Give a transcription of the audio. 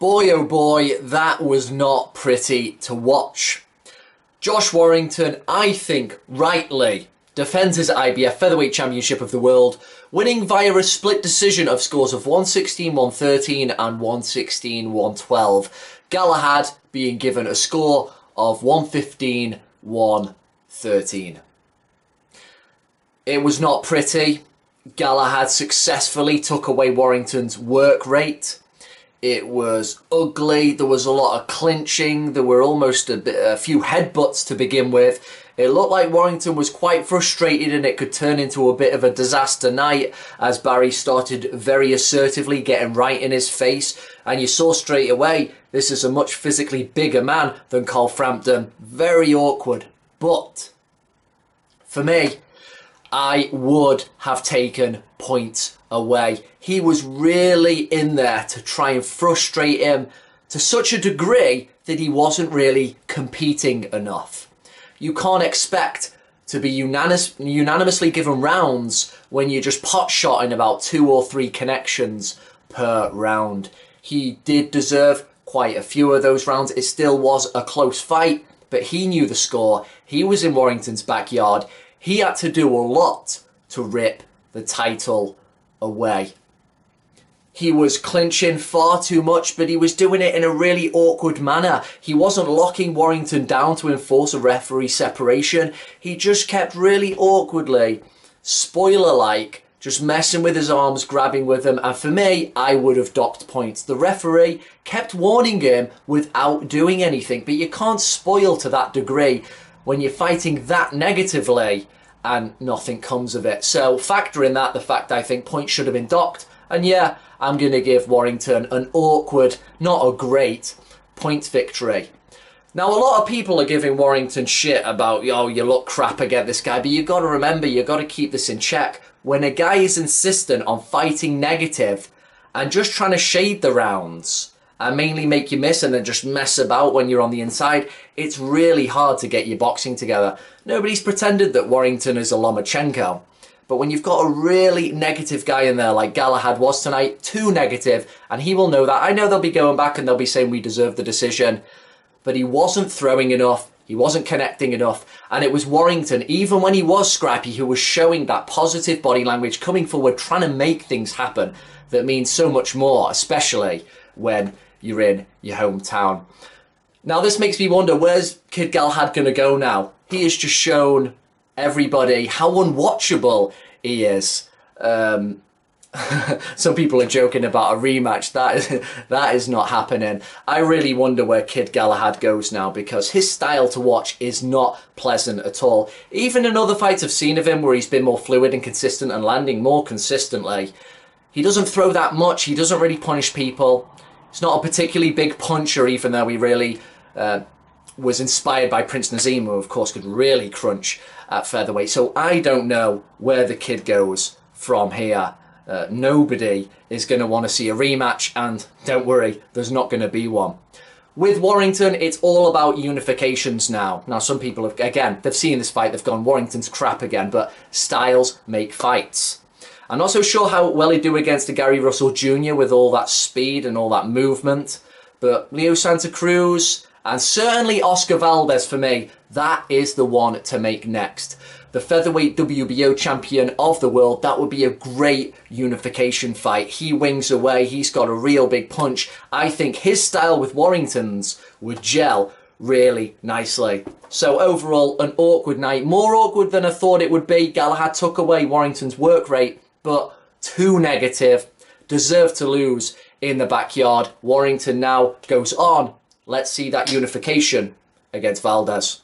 Boy oh boy, that was not pretty to watch. Josh Warrington, I think rightly, defends his IBF Featherweight Championship of the World, winning via a split decision of scores of 116-113 and 116-112. Galahad being given a score of 115-113. It was not pretty. Galahad successfully took away Warrington's work rate. It was ugly. There was a lot of clinching. There were almost a few headbutts to begin with. It looked like Warrington was quite frustrated and it could turn into a bit of a disaster night as Barry started very assertively getting right in his face. And you saw straight away, this is a much physically bigger man than Carl Frampton. Very awkward. But for me, I would have taken points away. He was really in there to try and frustrate him to such a degree that he wasn't really competing enough. You can't expect to be unanimously given rounds when you're just pot-shotting about 2 or 3 connections per round. He did deserve quite a few of those rounds. It still was a close fight, but he knew the score. He was in Warrington's backyard. He had to do a lot to rip the title away. He was clinching far too much, but he was doing it in a really awkward manner. He wasn't locking Warrington down to enforce a referee separation. He just kept really awkwardly, spoiler-like, just messing with his arms, grabbing with them. And for me, I would have docked points. The referee kept warning him without doing anything, but you can't spoil to that degree when you're fighting that negatively and nothing comes of it. So factor in that the fact I think points should have been docked. And yeah, I'm going to give Warrington an awkward, not a great, points victory. Now, a lot of people are giving Warrington shit about, oh, you look crap against this guy, but you've got to remember, you've got to keep this in check. When a guy is insistent on fighting negative and just trying to shade the rounds and mainly make you miss and then just mess about when you're on the inside, it's really hard to get your boxing together. Nobody's pretended that Warrington is a Lomachenko. But when you've got a really negative guy in there like Galahad was tonight, too negative, and he will know that. I know they'll be going back and they'll be saying we deserve the decision, but he wasn't throwing enough, he wasn't connecting enough, and it was Warrington, even when he was scrappy, who was showing that positive body language, coming forward, trying to make things happen that means so much more, especially when you're in your hometown. Now this makes me wonder, where's Kid Galahad going to go now? He has just shown everybody how unwatchable he is. Some people are joking about a rematch. That is not happening. I really wonder where Kid Galahad goes now, because his style to watch is not pleasant at all. Even in other fights I've seen of him where he's been more fluid and consistent and landing more consistently, he doesn't throw that much. He doesn't really punish people. He's not a particularly big puncher, even though he really was inspired by Prince Nazim, who of course could really crunch at featherweight. So I don't know where the kid goes from here. Nobody is going to want to see a rematch, and don't worry, there's not going to be one. With Warrington, it's all about unifications now. Now, some people have, again, they've seen this fight, they've gone, Warrington's crap again, but styles make fights. I'm not so sure how well he'd do against a Gary Russell Jr. with all that speed and all that movement, but Leo Santa Cruz, and certainly Oscar Valdez for me, that is the one to make next. The featherweight WBO champion of the world, that would be a great unification fight. He wings away, he's got a real big punch. I think his style with Warrington's would gel really nicely. So overall, an awkward night. More awkward than I thought it would be. Galahad took away Warrington's work rate, but too negative. Deserved to lose in the backyard. Warrington now goes on. Let's see that unification against Valdez.